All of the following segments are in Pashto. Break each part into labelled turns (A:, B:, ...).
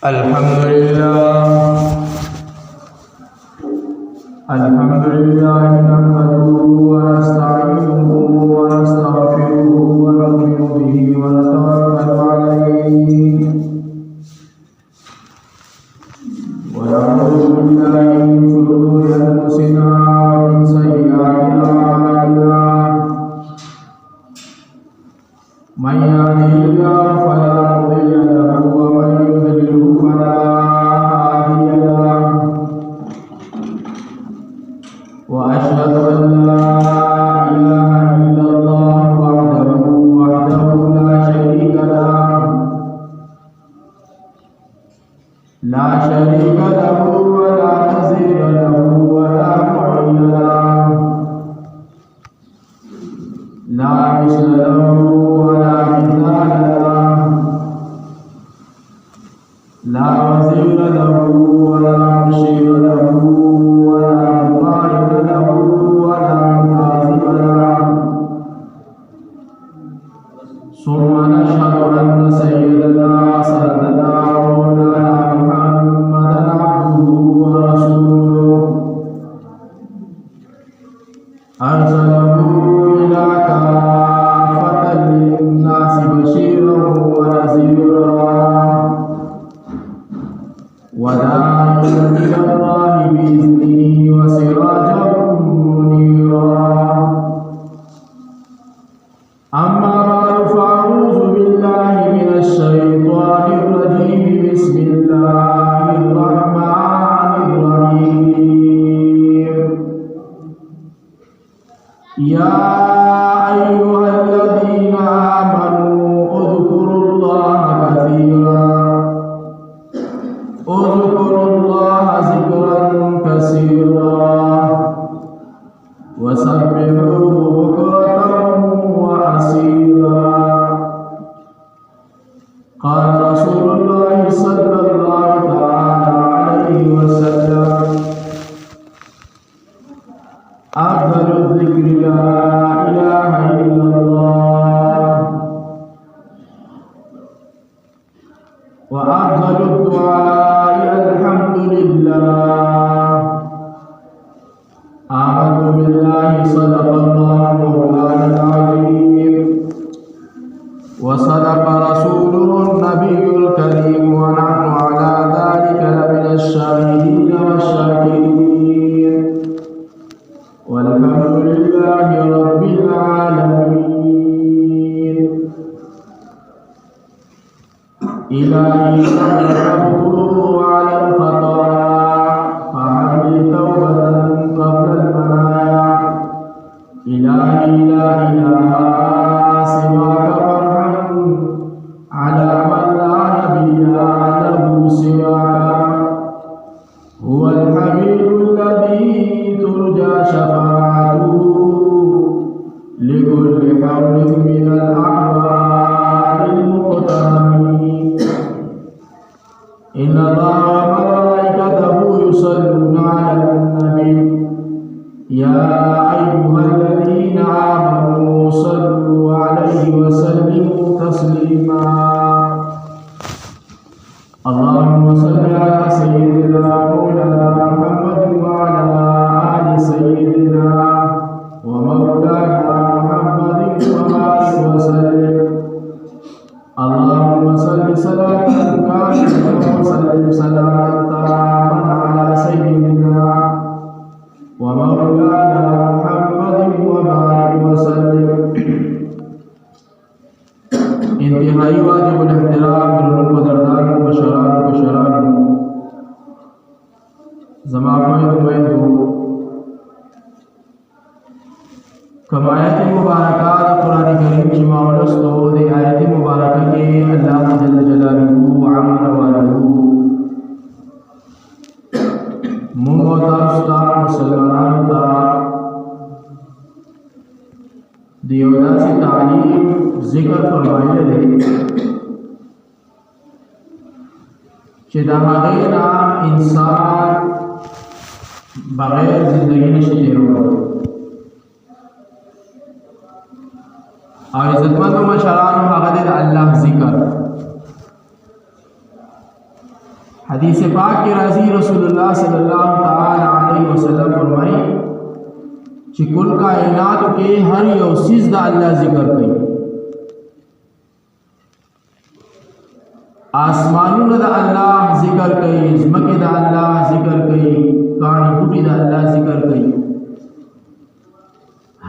A: الحمد لله نحمده ونستعينه ونستغفره ونؤمن به ونتوكل عليه ونعوذ بالله من شرور انفسنا ومن سيئات اعمالنا من يهده الله فلا مضل له ومن يضلل فلا هادي له وأشهد أن لا إله إلا الله وحده لا شريك له ولا نظير له ولا معين له لا مثل له ولا مثال له لا وزير له ولا مشير له ولا مقارن له ولا مكاذب له ثم نشهد أن سيدنا سيدنا مولانا محمدا عبده ورسوله أرسله إلى كافة للناس بشيرا ونذيرا وداعيا إلى الله بإذنه وسراجا منيرا أما بعد فأعوذ بالله من الشيطان الرجيم بسم الله الرحمن الرحيم يا أيها الذين آمنوا اذكروا الله كثيرا اذكروا الله ذكرا كثيرا وسبحوه بكرة وأصيلا قال رسول الله صلى الله تعالى عليه وسلم أفضل الذكر لا إله إلا الله وأفضل الدعاء الحمد لله آمنت بالله صدق الله مولانا العظيم وصدق رسوله النبي الكريم ونحن على ذلك لمن الشاهدين والشاكرين والحمد لله رب العالمين إلهي أعتذر على الخطايا فهب لي توبة قبل المنايا إلهي لا إله سواك فارحم على من لا نبي له سواك هو الحبيب الذي ترجى شفاعته لكل حول من الأحوال المقترمين إن الله وملائكته يصلون على النبي يا أيها الذين آمنوا صلوا عليه وسلموا تسليما اللهم صل على سيدنا مولانا محمد وعلى آل سيدنا ومولانا محمد وبارك وسلم اللهم صل صلاة كاملة وسلم سلاما تاما على سيدنا ومولانا محمد وبارك وسلم انتهائی واجب الاحترام بالقدردان وشراب زمافید ویدو کم آیت مبارکات قرآن کریم کی مولستو دی آیت مبارکہ کے اللہ جل جلالہ عمر والدو مونگو تاستا مسلمان تا دیودا سی تعلیم ذکر فرمائے دے چی دا غیر انسان بغیر زندگی نشی تیرو اور عزتمند و مشران و حقدر اللہ ذکر حدیث پاک کے راضی رسول اللہ صلی اللہ تعالی علیہ وسلم فرمائی کہ کل کائنات کے ہر یو چیز دا اللہ ذکر کئی، آسمانوں دا اللہ ذکر کئی، زمکے دا اللہ ذکر کئی، کانی بوٹی دا اللہ ذکر کئی،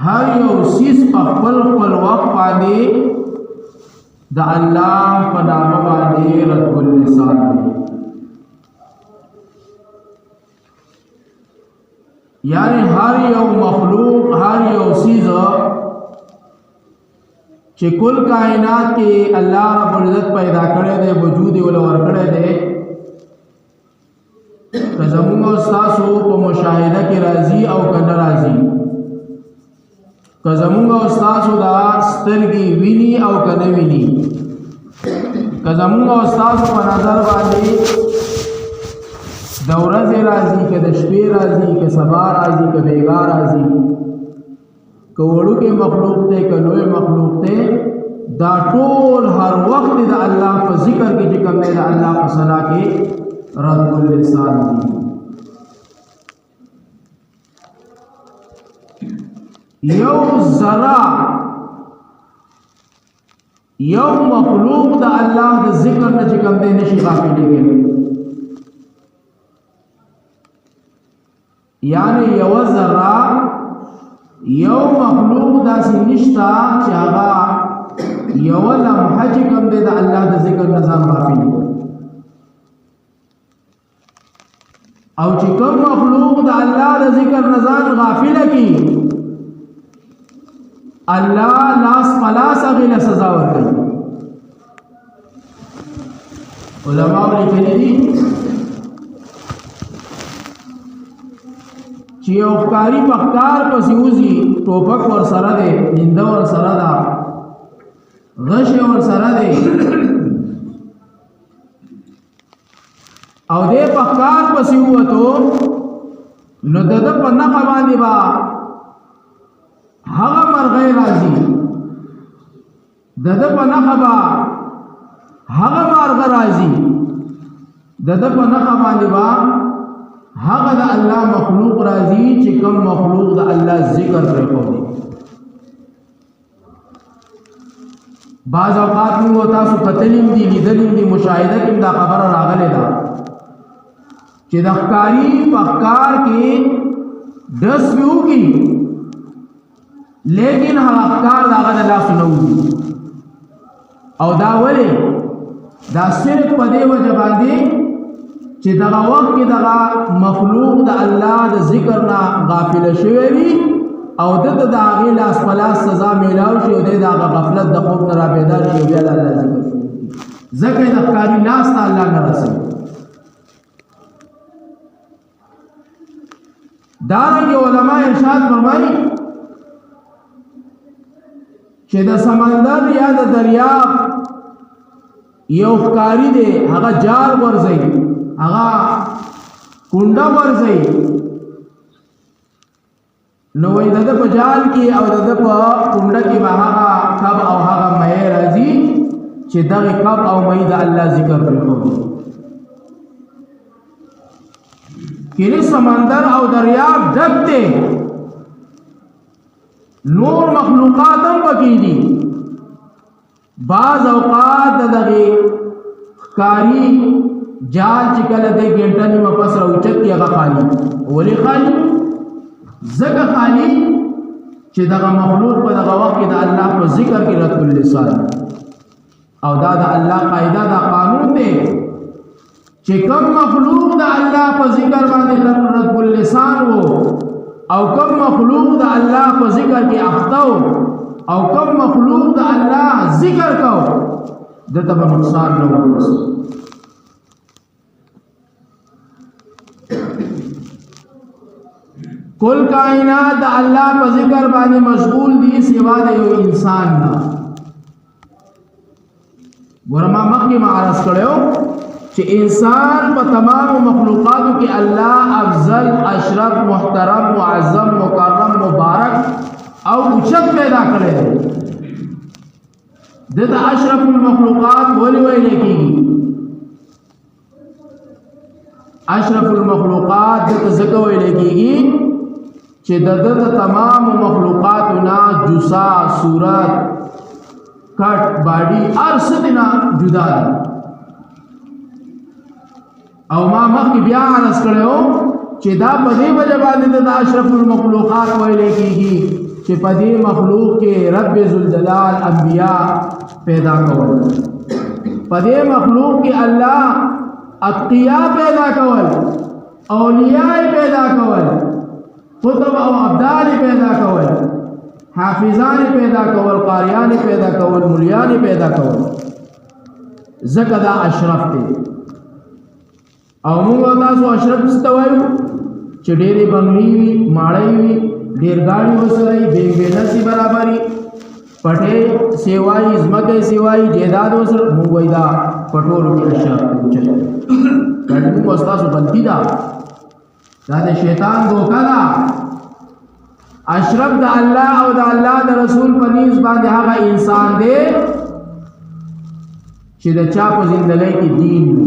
A: ہر یو چیز خپل خپل وقت باندې دا اللہ په نامه باندې رب اللسان دی. یعنی ہر یو مخلوق، ہر یو چیز چې کل کائنات کې اللہ رب العزت پیدا کړی دی، وجود یې ول ورکړی دی، که زمونږ او ستاسو په مشاهده کې راځي او که نه راځي، که زمونږ او ستاسو دا سترګې ویني او که نه ویني، که زمونږ او ستاسو په نظر باندې د ورځې راځي که د شپې راځي که سبا راځي که بیګا راځي، که وړوکی مخلوق دی که لوی مخلوق دی، دا ټول هر وخت د الله په ذکر کې چې کوم دی د الله په ثنا کې رب اللسان دی. یو ذرا یو مخلوق د الله د ذکر نه چې کوم دی نشي غافلېږي، یعنی یو ذرا یو مخلوق داسې نشتا چې هغه یو لمحه چې کوم دی د الله د ذکر نه ځان غافل، او چې کوم مخلوق د الله د ذکر نه ځان غافل کی، الله لاس پلاس هغې له سزا ورکوي. علماء لیکلي دي چې یو ښکاري په ښکار پسې وځي، ټوپک ورسره دی، ننده ورسره ده، غش ورسره دی، او دی په ښکار پسې ووتو، نو د ده په نښه باندې به هغه مرغۍ راځي، د ده په نښه به هغه مارغه راځي، د ده په نښه باندې به هغه د الله مخلوق راځي چې کوم مخلوق د الله ذکر پرېښودی. بعض اوقات موږ تاسو کتلیم دي، لیدلیم دي، مشاهده کې دا خبره راغلې ده چې د ښکاري په ښکار کې ډس به وکړي، لیکن هغه ښکار د هغه د لاسو نه وځي، او دا ولې؟ دا صرف په دې وجه باندې چې دغه وخت کې دغه مخلوق د الله د ذکر نه غافل شوی وي، او دته د هغې لاس په لاس سزا میلاو شي، او دی د هغه غفلت د خوب نه راپیدا شي، او بیا د الله ذکر شي، ځکه یې د ښکاري لاس ته الله نه رسوي. دارنګې علما ارشاد فرمایي چې د سمندر یا د دریاب یو ښکاري دی، هغه جال ورځي، هغه کونډه ورځي، نو وایي د ده په جال کې او د ده په کونډه کې به هغه کب او هغه مهی راځي چې دغه کب او مهی د الله ذکر پرېښودي. کله سمندر او دریاب ډک دی، نور مخلوقات هم پکې دي، بعض اوقات دغه ښکاري جال چې کله دی ګنټه نیمه پس راوچت کي هغه خالي. ولې خالي؟ ځکه خالي چې دغه مخلوق په دغه وخت کې د الله په ذکر کې رب اللسان، او دا د الله قاعده، دا قانون دی چې کوم مخلوق د الله په ذکر باندې رب اللسان وو، او کوم مخلوق د الله په ذکر کې اخته وو، او کوم مخلوق د الله ذکر کو، دته به نقصان نه ورسي. کل کائنات د الله په ذکر باندې مشغول دي سوا د یو انسان نه. ګورما مخکې معرض کړو چې انسان په تمام مخلوقاتو کې الله افضل، اشرف، محترم، معظم، مکرم، مبارک او اوچت پیدا کړی دی. دته اشرف المخلوقات ولې ویل کېږي؟ اشرف المخلوقات د زکوي لګيږي چې د تمام مخلوقاتنا جسا صورت کټ باډي ارسدنا جدا ده. او ما مخکې بیا عرض کړو چې دا په دې وجه باندې د اشرف المخلوقات ویل کېږي چې په دې مخلوق کې رب ذوالجلال انبیاء پیدا کول، په دې مخلوق کې الله اتقیا پیدا کول، اولیاء پیدا کول، قطب او ابدال پیدا کول، حافظان پیدا کول، قاریان پیدا کول، ملیان پیدا کول. زکه دا اشرف دی. او موږ تاسو اشرف ستوایو چې ډېرې بنگلې وي، ماړی وي، ډېر ګاډي وسره وي، بېنسي برابري، پټې سیوایي، ځمکې سیوایي، جیداد وسره. موږ وایي دا په ټولو کې اشرف دی. موږ ستاسو غلطي ده، دا د شیطان دوکه ده. اشرف د الله او د الله د رسول په نیز باندې هغه انسان دی چې د چا په زندګۍ کې دین وي.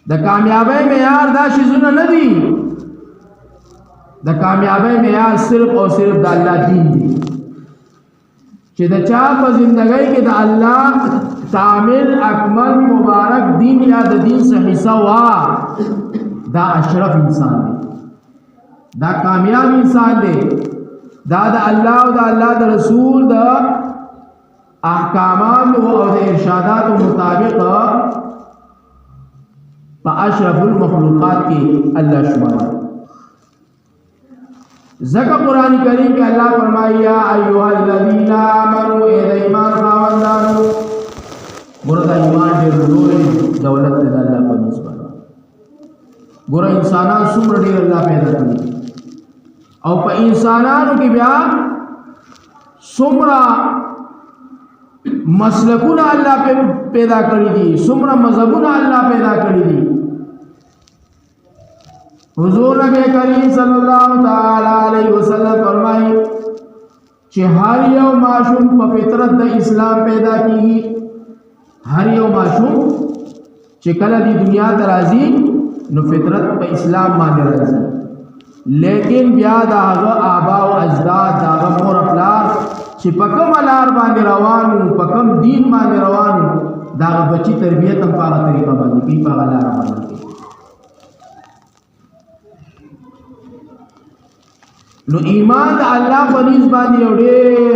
A: د کامیابی معیار دا شیزونه نه دي، د کامیابی معیار صرف او صرف د الله دین دی. چې د چا په زندګۍ کې د الله کامل اکمل مبارک دین یا د دین څخه حصہ وا، دا اشرف انسان دی، دا کامیاب انسان دی، دا د الله او د الله د رسول د احکامات او د ارشادات مطابق په اشرف المخلوقات کې الله شمار. ذکر قرآن کریم کې الله فرمایي یا ایها الذین آمنوا اے ایمان خاوندانو. ګوره ایمان ډېر لوی دولت دی د الله په نسبت. ګوره انسانان څومره ډېر الله پیدا کړي او په انسانانو کې بیا څومره مسلکونه الله پیدا کړی دي، څومره مذهبونه الله پیدا کړی دي. حضور نبی کریم صلی الله تعالی علیه وسلم فرمایي چې هر یو معصوم په فطرت د اسلام پیدا کیږي. هر یو معصوم چې کله د دنیا ته راځي نو فطرت په اسلام باندې راځي، لیکن بیا د هغه آبا او اجداد د هغه مور پلار چې په کوم لار باندې روانو، په کوم دین باندې روانو، د هغه بچی تربیت هم په هغه طریقه باندې کوي، په هغه لار باندې کوي. نو ایمان د الله په نسبت باندې یو ډېر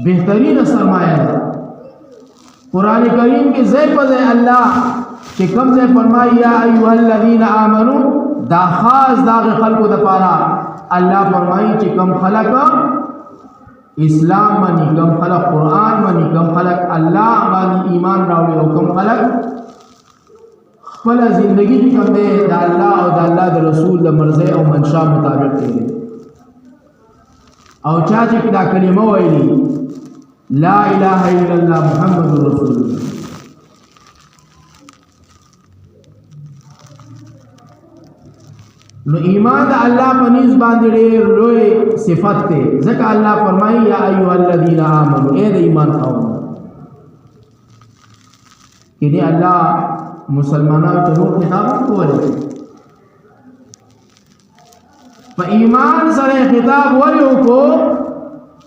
A: بهترین سرمایه ده. قرآن کریم کې ځای په ځای الله چې کوم ځای فرمایي یا ایها الذین آمنو، دا خاص داغ خلقو د پاره الله فرمایي چې کوم خلق اسلام منی، کوم خلق قرآن منی، کوم خلق الله باندې ایمان راوړي او کوم خلق خپل زندگی کې کوم دی د الله او د الله د رسول د مرضی او منشا مطابق کوي. او چا چې دا کلمه وایي لا اله الا الله محمد رسول الله، نو ایمان د الله په نسبت باندې ډېر لوی صفت دی. ځکه الله فرمایي یا ایها الذین آمنوا، اے د ایمان خاوندانو. کله الله مسلمانانو ته نور خطاب کوي، په ایمان سره خطاب ورکو،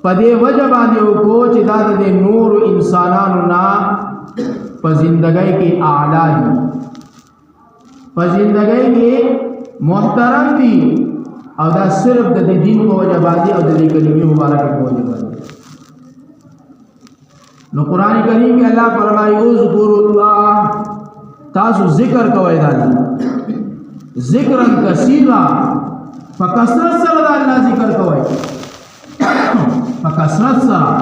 A: په دې وجه باندې وکړو چې دا د نور انسانانو نه په زندګۍ کې اعلی دي، په زندګۍ کې محترم دي، او دا صرف د دین په وجه باندې او د کلمې مبارکه په وجه باندې. نو قرآن کریم کې الله فرمایي اذکروا الله، تاسو ذکر کوئ دا ذکرا کثیرا، فکثرت سره دا الله ذکر کوئ، فکثرت سره.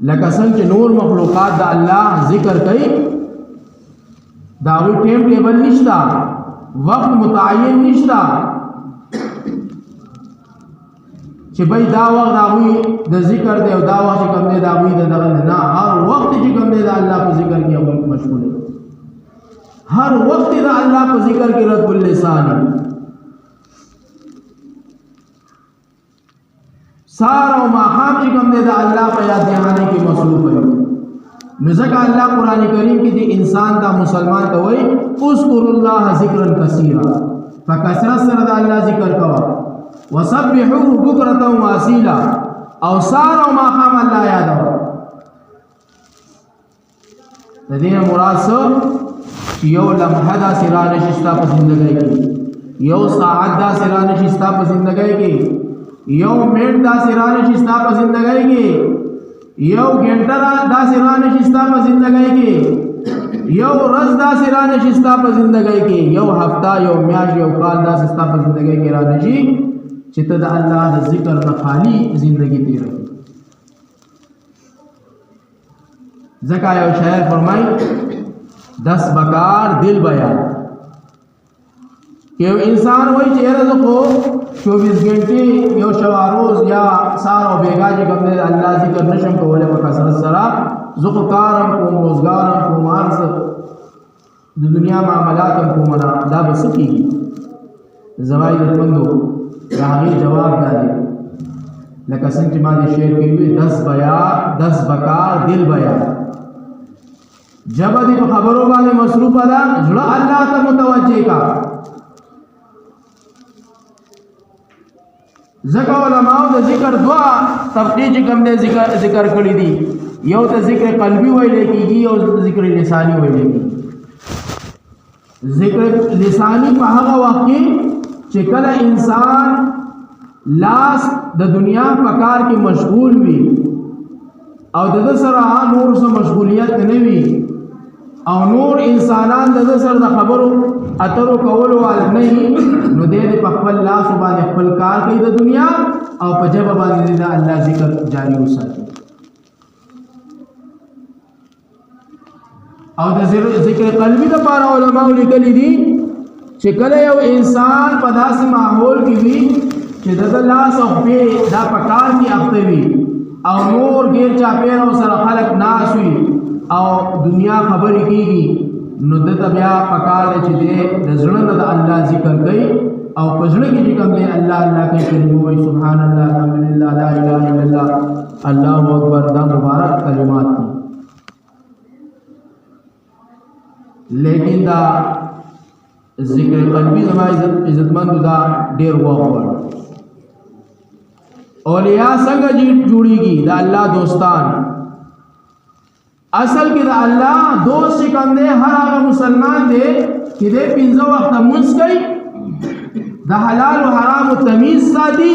A: لکه څنګه نور مخلوقات د الله ذکر کوي، دا وی ټیم ټیبل نشتا، وقت متعین نشتا چې بھئی دا وخت دا وی د ذکر دی او دا وخت کوم دی دا وی د دغه نه، هر وخت چې کوم دی دا الله په ذکر کې هغه مشغول دی، ہر وقت دا اللہ کو ذکر کی رب اللسان، سارا و ماخام چی کم دے دا اللہ پہ یاد دہانے کی مصروف ہے. نو ځکه الله قرآن کریم کې د انسان دا مسلمان ته وایي اذکروا الله ذکرا کثیرا، په کثرت سره د الله ذکر کوه، وسبحوه بکرة واصیلا، او سار او ماښام الله یادوه. د دې نه مراد څه چې یو لمحه داسې رانشي ستا په زندګۍ کې، یو ساعت داسې رانشي ستا په زندګۍ کې، یو منټ داسې رانشي ستا په زندګۍ کې، یو ګنټه داسې رانشي ستا په زندګۍ کې، یو ورځ داسې رانشي ستا په زندګۍ کې، یو هفته، یو میاشت، یو کال داسې ستا په زندګۍ کې رانشي چې ته د الله د ذکر نه خالی زندگی تیروي. ځکه یو شاعر فرمایي 10 بکار دل بیان، یو انسان وایي چې یاره زه خو 24 غنټې یو شوا روز یا سار او بیګا چې کوم دی الله ذکر نشم کولی په کثرت سره، زه خو کارم کوم، روزګارم کوم، هر څه د دنیا معاملات هم کوم، نه دا به څه کېږي؟ زما عزتمندو د هغې جواب دا دی لکه څنګه چې ما د شعر کې وي 10 بکار دل بیان، جبه دې په خبرو باندې مصروفه ده، زړه الله ته متوجه کا. ځکه علماء د ذکر دوا طبقې چې کوم دی ذکر کړي دي، یو ته ذکر قلبي ویل کېږي، یو ذکر لساني ویل کېږي. ذکر لساني په هغه وخت کې چې کله انسان لاس د دنیا په کار کې مشغول وي او د سره نور سره مشغولیت نه وي، او نور انسانان د سره د خبرو اترو کولو وال نه وي، نو دې په خپل لاس باندې خپل کار کوي د دنیا، او په جبه باندې د الله ذکر جاری وساتي. او د ذکر قلبي لپاره علماء لیکلي دي چې کله یو انسان په داسې ماحول کې وي چې د لاس او پې دا په کار کې اخته وي، او نور غیر چاپېره سره خلک ناست وي او دنیا خبرې کېږي، نو دته بیا په کار دی چې دی د زړه نه د الله ذکر کوي، او په زړه کې چې کوم دی الله الله کوي، کلمې وایي سبحان الله، الحمدلله، لا اله الا الله، الله اکبر، دا مبارک کلمات دي. لیکن دا ذکر قلبی زما عزتمند دا ډیر وخت غواړي. اولیاء څنګه جوړیږي؟ د الله دوستان. اصل کې د الله دوست چې کوم دی هر هغه مسلمان دی چې د 15 وخت مونځ کوي، د حلال او حرام تمیز ساتي،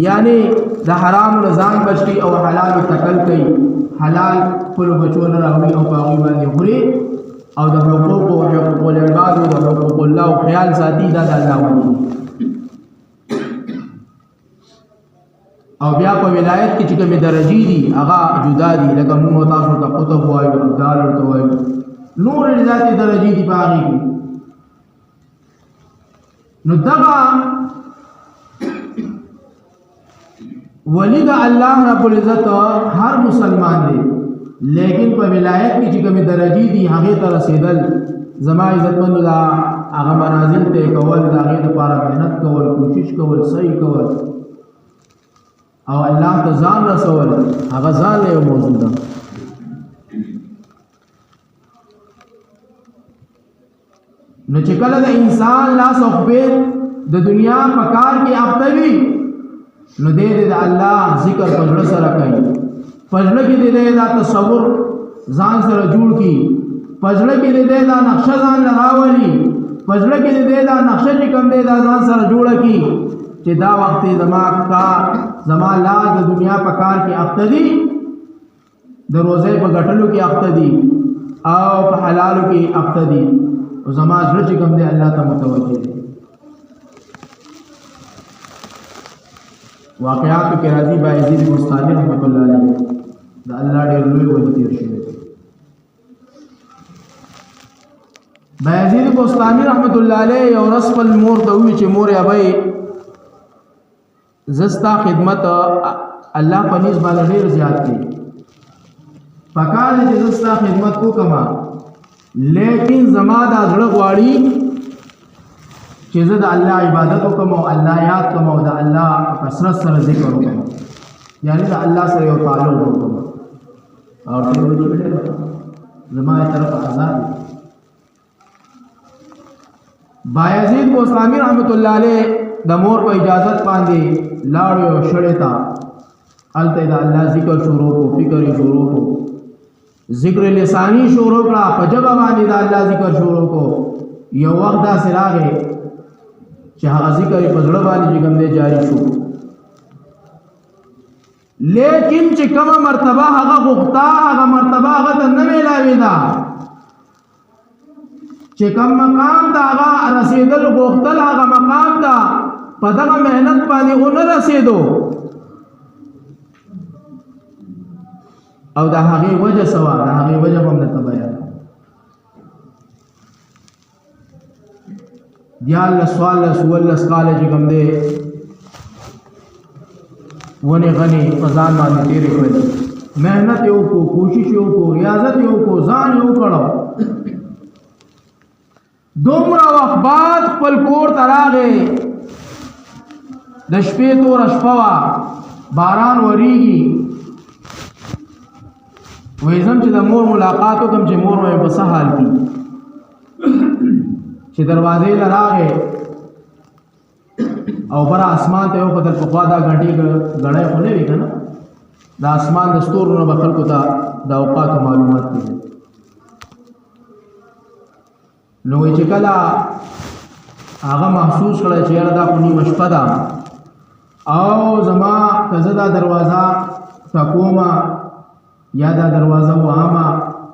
A: یعنی د حرام نه ځان بچ کوي او حلال تکل کوي، حلال خپل بچو نه راوړي او په هغوی باندې خوري، او د حقوق او حقوق العباد او د حقوق الله او خیال ساتي، دا د الله وجه. او بیا په ولایت کې چې کومې درجې دي هغه جدا دي، لکه موږ تاسو ته قطب وایو، ابدال ورته وایو، نور ذاتي درجې دي په هغې کې. نو دغه ولی د الله رب العزت هر مسلمان دی، لیکن په ولایت کې چې کومې درجې دي هغې ته رسېدل، زما عزتمندو دا هغه منازل طی کول، د هغې دپاره محنت کول، کوشش کول، صحیح کول، او الله ته ځان رسول، هغه ځان له یو موضوع ده. نو چې کله د انسان لاس او خپې د دنیا په کار کې اخته وي، نو دی د الله ذکر په زړه سره کوي، په زړه کې دی دا تصور ځان سره جوړ کړي، په زړه کې دی دا نقشه ځان راولي، په زړه کې دی دا نقشه چې کوم دی دا ځان سره جوړه کړي چې دا وخت زما کار، زما لا د دنیا په کار کې اخته دي، د روزې په ګټلو کې اخته دي، او په حلالو کې اخته دي، او زما زړه چې کوم دی الله ته متوجه دی. واقعاتو کې راځي بایزید بستاني رحمت الله علیه د الله ډېر لوی وجه تېر شوی. بایزید بستاني رحمت الله علیه یو ورځ خپل مور ته وویل چې مورې ابۍ زه ستا خدمت الله په نیز باندې ډېر زیات دی، پکار دی چې زه ستا خدمت وکړم، لیکن زما دا زړه غواړي چې زه د الله عبادت وکړم او الله یاد کړم او د الله کثرت سره ذکر وکړم، یعنی د الله سره یو تعلق وکړم. اور ته وځي زمای طرف آزاد بایزید بوستامی رحمت الله علیه د مور په اجازت باندې لاړو شړتا الته دا الله ذکر شروع کو فکر شروع کو ذکر لسانی شروع کړه په جبه باندې دا الله ذکر شروع کو یو وخت دا سراغه چې هغه ذکر په ځړ باندې کوم دی جاری شو لیکن چې کومه مرتبه هغه غوښتا هغه مرتبه هغه ته نه ملاوي دا چې کوم مقام ته هغه رسیدل غوښتل هغه مقام ته په دغه مهنت باندې اون رسیدو او دا هغه وجه سوا دا هغه وجه هم نه تبیا دیال سوال سوال قال چې کوم دی ونه غني فزان باندې تیرې کړې مهنت یو کو کوشش یو کو ریاضت یو کو ځان یو کړو دومره وخت بعد خپل کور ته راغې د شپې تور شپه وه باران وریږي وایي ځم چې د مور ملاقات وکړم چې مور مې په څه حال کې چې دروازې ته راغې او بر اسمان ته یو قدر پخوا دا غټي غړې خو نه وي که نه د اسمان د ستورو نه به خلکو ته د اوقاتو معلومات کېږي نو چې کله هغه محسوس کړی چې یاره دا خو نیمه شپه ده او زما که زه دا دروازه ټکومه یا دا دروازه وهمه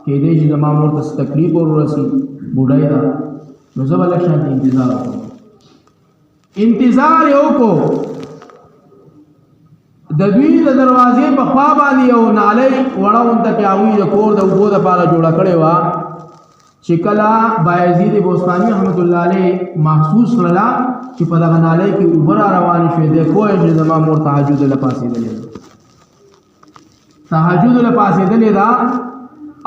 A: کېدی چې زما مور ته څه تکلیف ورسي بوډۍ ده نو زه به لږ شانتې انتظار وکړم انتظار یو کو د دوی د دروازې په خوا باندې یو نالۍ وړه غونته کې هغوی د کور د اوبو دپاره جوړه کړې وه چې کله بایزید بوستاني رحمت الله علیه محسوس کړله چې په دغه نالۍ کې اوبه را روانې شوې دی پوه چې زما مور تهجد له پاسېدلې ده تهجد له پاسېدلې ده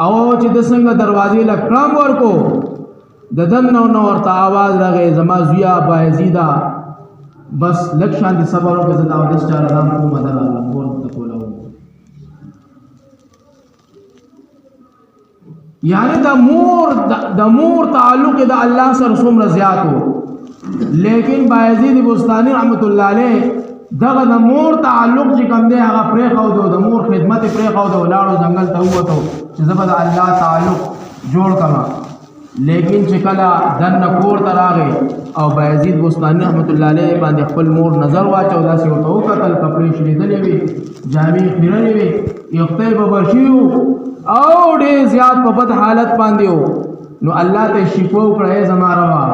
A: او چې د څنګه دروازې له کړم ورکو د دننه نو ورته آواز راغی زما زویه بایزیده بس لږ شانتې صبر وکړه زه د اودس چاره دام کومه ده راغلم مور ته کوله یعنی د مور تعلق د الله سره څومره زیات و لیکن بایزید بوستاني رحمت الله علیه دغه د مور تعلق چې کوم دی هغه پرېښودو د مور خدمت یې پرېښودو ولاړو ځنګل ته ووتو چې زه به د الله تعلق جوړ کړم لیکن چې کله دننه کور ته راغی او بایزید بوستاني رحمت الله علیه باندې خپل مور نظر واچو داسې ورته وکتل کپړې شلېدلې وې جامې خیرنې وې یختی به برشي وو او ډېر زیات په بد حالت باندې و نو الله ته شکوه وکړه زما روا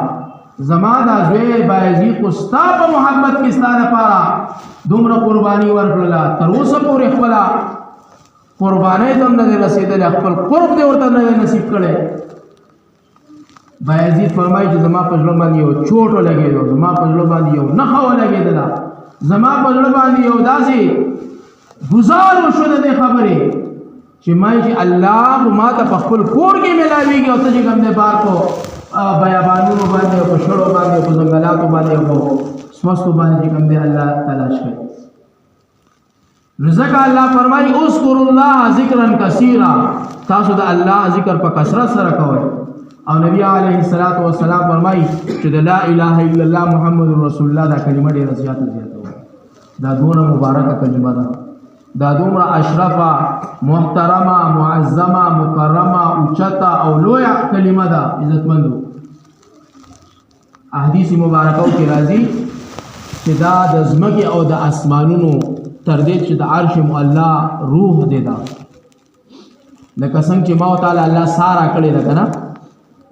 A: زما دا زوی بایزید خو ستا په محبت کې ستا دپاره دومره قرباني ورکړله تر اوسه پورې خپله قربانۍ ته هم نه دی رسېدلی خپل قرب دی ورته نه دی نصیب کړی بایزید فرمایي چې زما په زړه باندې یو چوټ ولګېدو زما په زړه باندې یو نښه ولګېدله زما په زړه باندې یو داسې ګزار وشو د دې خبرې چې ما چې الله ما ته په خپل کور کې ملاویږي او ته چې کوم دی بار کو بیابانونو باندې او په شړو باندې او په ځنګلاتو باندې او په سمستو باندې چې کوم دی الله تلاش کوي نو ځکه الله فرمایي اذکروا الله ذکرا کثیرا تاسو د الله ذکر په کثرت سره کوئ او نبی علیه الصلاۃ والسلام فرمایي چې د لا اله الا الله محمد رسول الله دا کلمه ډېره زیاته وه دا دونه مبارکه کلمه ده دا دومره اشرفه محترمه معظمه مکرمه اوچته او لویه کلمه ده عزتمندو احادیث مبارکو کې راځي چې دا د ځمکې او د اسمانونو تر دې چې د عرش معلا روح دی دا لکه څنګه چې ما تعالی الله سارا کړې ده که نه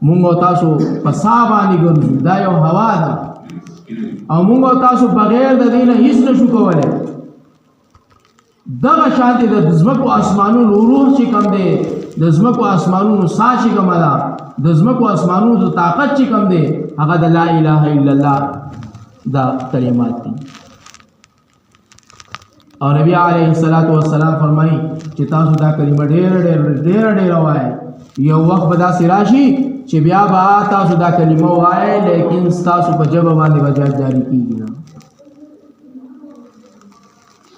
A: مونږ او تاسو په سا باندې ګرځو دا یو هوا ده او مونږ او تاسو بغیر د دې نه هیڅ نشو کولی دغه شانتې د ځمکو اسمانونو روح چې کوم دی د ځمکو اسمانونو سا چې کومه ده د ځمکو اسمانونو طاقت چې کوم دی هغه د لا اله الا الله دا کلمات دي او نبی علیه الصلاۃ والسلام فرمایي چې تاسو دا کلمه ډېر وایئ یو وخت به داسې راشي چې بیا به تاسو دا کلمه وایئ لیکن ستاسو په ژبه باندې به جاری کېږي نه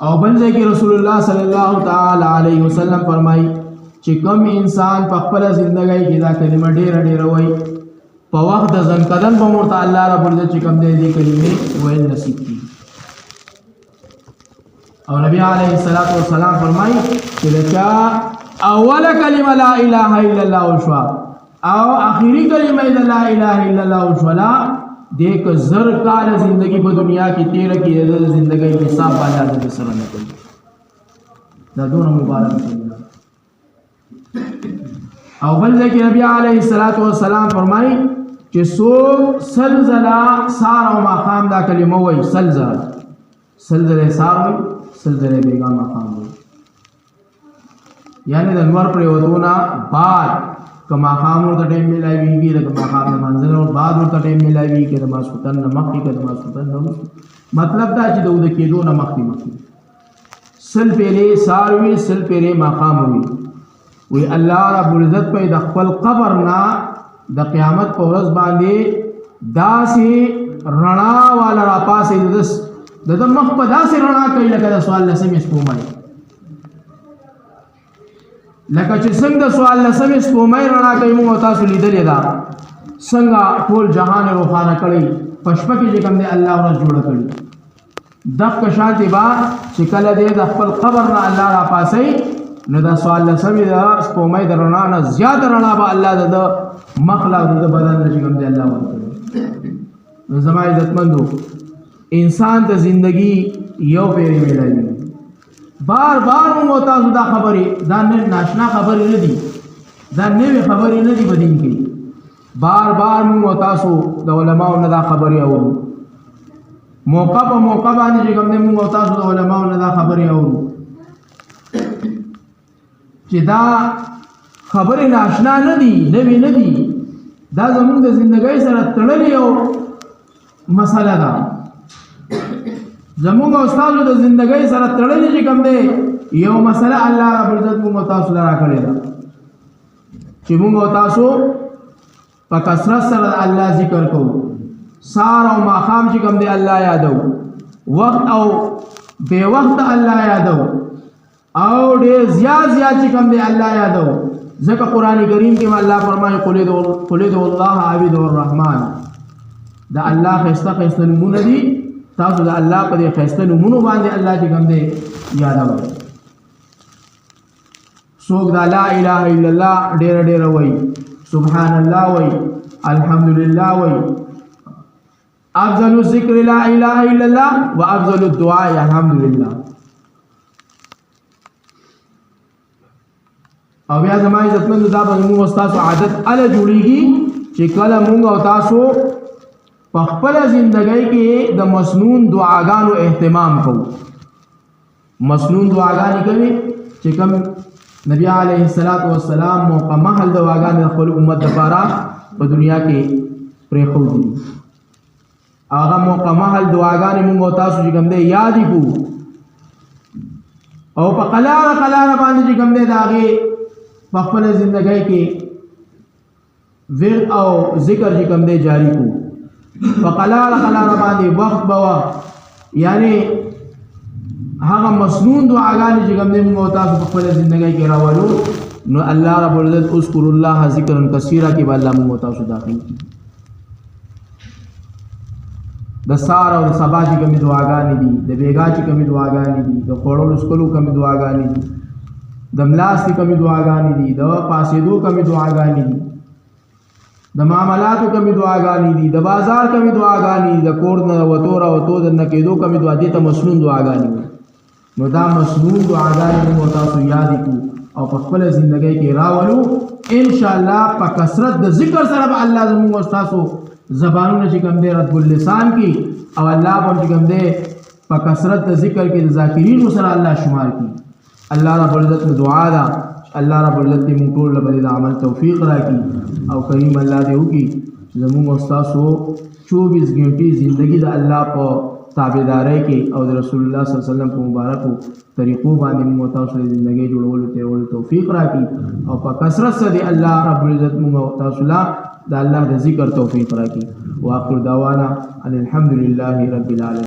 A: او بل ځای کې رسول الله صلی الله تعالی علیه وسلم فرمایي چې کوم انسان په خپل ژوندۍ کې دا کلمه ډېر وایي په وخت د ځن قدم به ورته الله رب العزت چې کوم دی دې کلمې ویل نصیب کړي. او نبی علیه الصلاۃ والسلام فرمایي چې دا اول کلمه لا اله الا الله وشوا او اخیری کلمه لا اله الا الله وشوا دې که زر کال زندگی په دنیا کې تیر کې د زندګۍ حساب باندې د سره نه کوي. دا دونه مبارک دی. او بل ځکه نبی علیه الصلاۃ والسلام فرمایي چې سو سلزله سار او ماقام دا کلمه وایي سلزله سار وایي سلزله بیگا ماقام وایي یعنی د نور پر وتونه بعد کما خامو ته ټیم ملایويږي د کما خام منځنه او بعد ورته ټیم ملایويږي د ماسوتن مخکې د ماسوتن نو مطلب دا چې د کېدو نه مخکې سل پیلې ساروي سل پیلې ماقام وي وی الله رب العزت په د خپل قبر نه د قیامت په ورځ باندې داسې رڼا والا را پاسې د مخ په داسې رڼا کوي لکه د سوال لسمې سپومۍ لکه چې څنګه د سوال لسمې سپومۍ رڼا کوي موږ تاسو لیدلې ده څنګه ټول جهان روښانه کړی په شپه کې چې کوم دی الله ورځ جوړه کړي دغه شانتي با چې کله دی د خپل قبر نه الله را پاسې نو دا سوال لسمې د سپومۍ د رڼا نه زیاته رڼا به الله د مخلق د بدن نه چې کوم دی الله ورکړي. نو زما عزتمندو انسان ته زندگی یو پیری ملایي بار موږ تاسو دا خبرې دا نه ناشنا خبرې نه دي دا نوې خبرې نه دي په دین کې بار موږ تاسو د علماو نه دا خبرې اورو موقع په موقع باندې چې کوم دی موږ تاسو د علماو نه دا خبرې اورو چې دا خبرې ناشنا نه دي نوې نه دي دا زموږ د زندګۍ سره تړلې یو مسله ده زموږ او ستاسو د زندګۍ سره تړلې چې کوم دی یو مسله الله رب العزت موږ تاسو ته راکړې ده چې موږ او تاسو په کثرت سره الله ذکر کوو سار او ماښام چې کوم دی الله یادو وخت او بې وخت الله یادو او ډېر زیات چې کوم دی الله یادو ځکه قرآن کریم کې الله فرمایي قل ادعوا الله او ادعوا الرحمن دا الله ښایسته نومونه دي تاسو د الله په دې ښایسته نومونو باندې الله چې کوم دی یادوئ څوک دا لا اله الا الله ډېر وایي سبحان الله وایي الحمدلله وایي افضل الذکر لا اله الا الله وافضل الدعاء الحمدلله. او بیا زما عزتمند دا به موږ تاسو عادت اله جوړیږي چې کله موږ او تاسو په خپل ژوندۍ کې د مسنون دعاګانو اهتمام کوو مسنون دعاګانې کوي چې کوم نبی علیه الصلاۃ والسلام موقع محل دعاګانې خپل امت لپاره په دنیا کې پرېښودي هغه موقع محل دعاګانې موږ تاسو چې کوم دی یادې کوو او په قلاره باندې چې کوم دی د هغې په خپل زندګۍ کې ورد او ذکر چې کوم دی جاری کوو په قلاره باندې وخت به یعنی هغه مسنون دعاګانې چې کوم دی موږ تاسو په خپل زندګۍ کې راولو نو الله رب العزت اذکر الله ذکرا کثیرا کې به الله موږ تاسو داخل کړي د سار او د سبا چې کومې دعاګانې دي د بیګا چې کومې دعاګانې دي د خوړلو څښلو کومې دعاګانې دي د ملاستې کومې دعاګانې دي د پاسېدو کومې دعاګانې دي د معاملاتو کومې دعاګانې دي د بازار کومې دعاګانې دي د کور نه وتو راوتو د نه کېدو کومې دعا دي ته مسنون دعاګانې وي نو دا مسنون دعاګانې موږ تاسو یادې کړو او په خپله زندګۍ کې راولو انشاءالله په کثرت د ذکر سره به الله زموږ ستاسو زبانونه چې کوم دی رطب اللسان کې او الله به چې کوم دی په کثرت د ذکر کې د ذاکرینو سره الله شمار کړي. الله رب العزت میں دعا دا الله رب العزت دې موږ ټول له عمل توفیق راکړي او کریم الله دې وکړي زموږ استادو 24 غنټې ژوندۍ د الله په تابعدارۍ کې او د رسول الله صلی الله علیه وسلم په مبارکو طریقو باندې موږ تاسو ته ژوندۍ جوړولو ته توفیق راکړي او په کثرت سره الله رب العزت موږ تاسو لا د الله د ذکر توفیق راکړي. واخر دعوانا ان الحمد لله رب العالمين.